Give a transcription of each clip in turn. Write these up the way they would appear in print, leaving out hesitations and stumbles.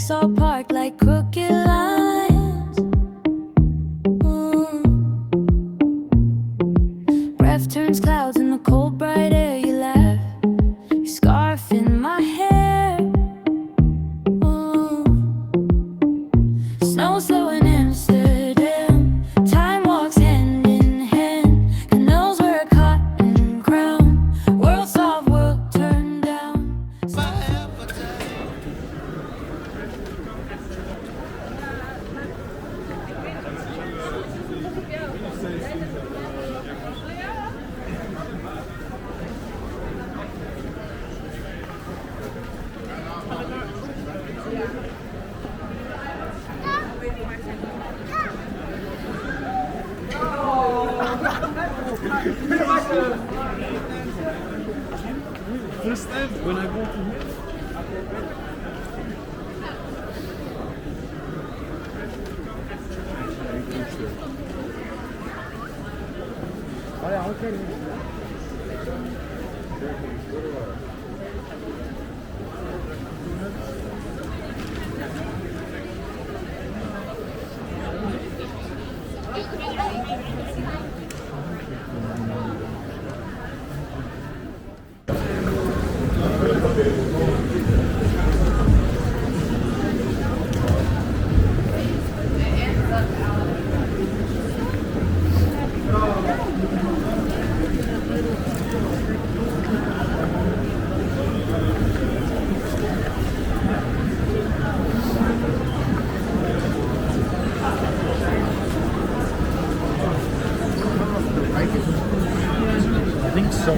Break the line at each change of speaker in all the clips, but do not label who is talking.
Lights all parked like crooked lines. Breath turns clouds in the cold bright air. You laugh, your scarf in my hair. Snow slow in Amsterdam. Time walks hand in hand. Canals were a cotton crown. World soft, world turned down.
First time when I go to here. I think so.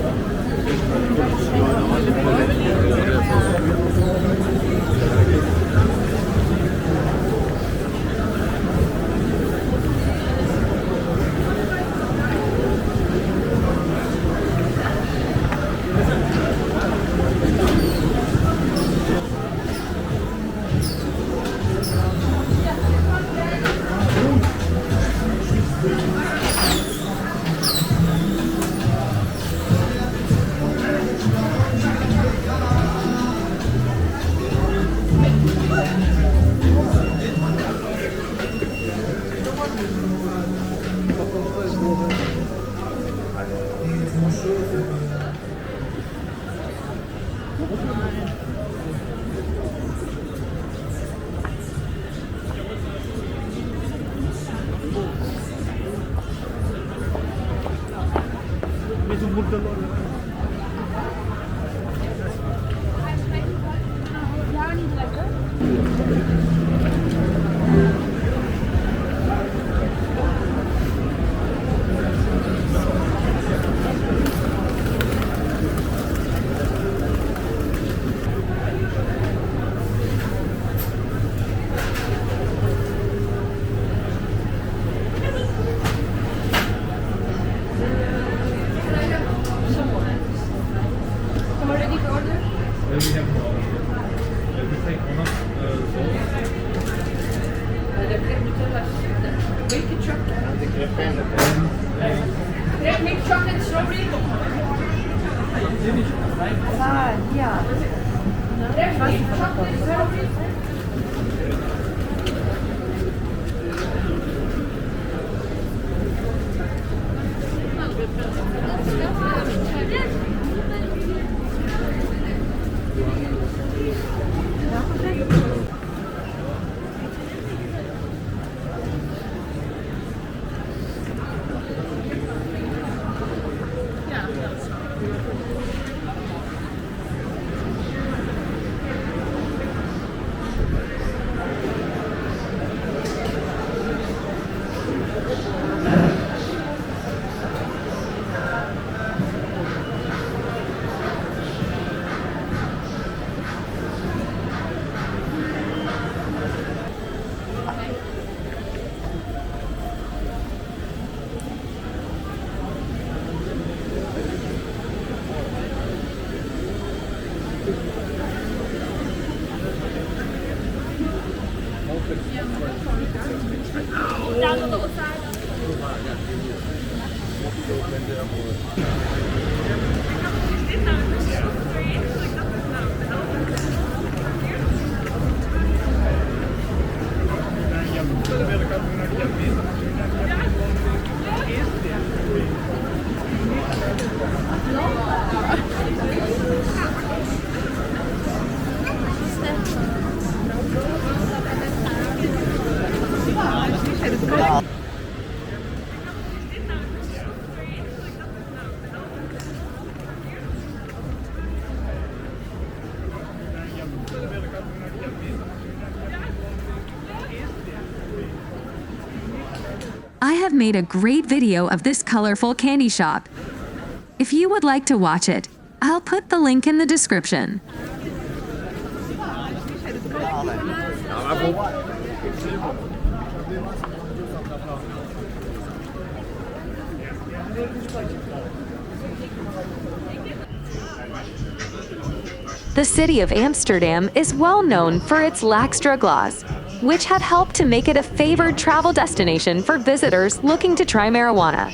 Make chocolate strawberry.
Ah, ja.
Chocolate strawberry.
Down the little side. I have made a great video of this colorful candy shop. If you would like to watch it, I'll put the link in the description. The city of Amsterdam is well known for its Lakstrug laws, which have helped to make it a favored travel destination for visitors looking to try marijuana.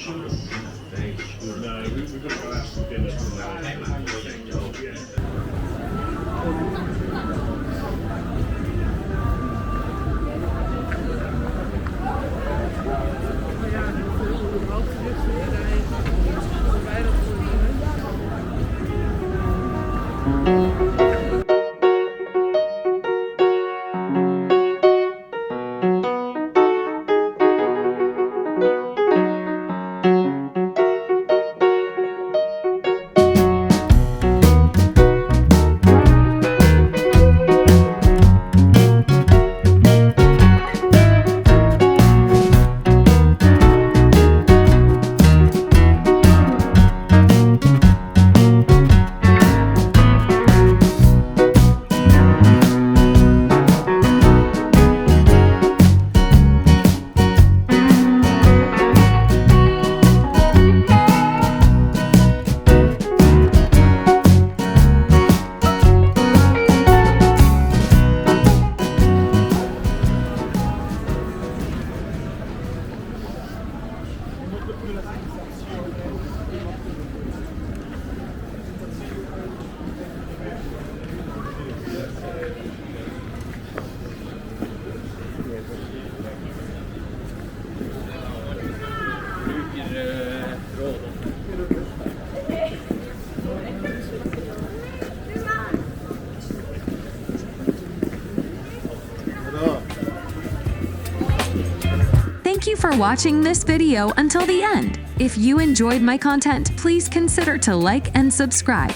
Thank you for watching this video until the end. If you enjoyed my content, please consider to like and subscribe.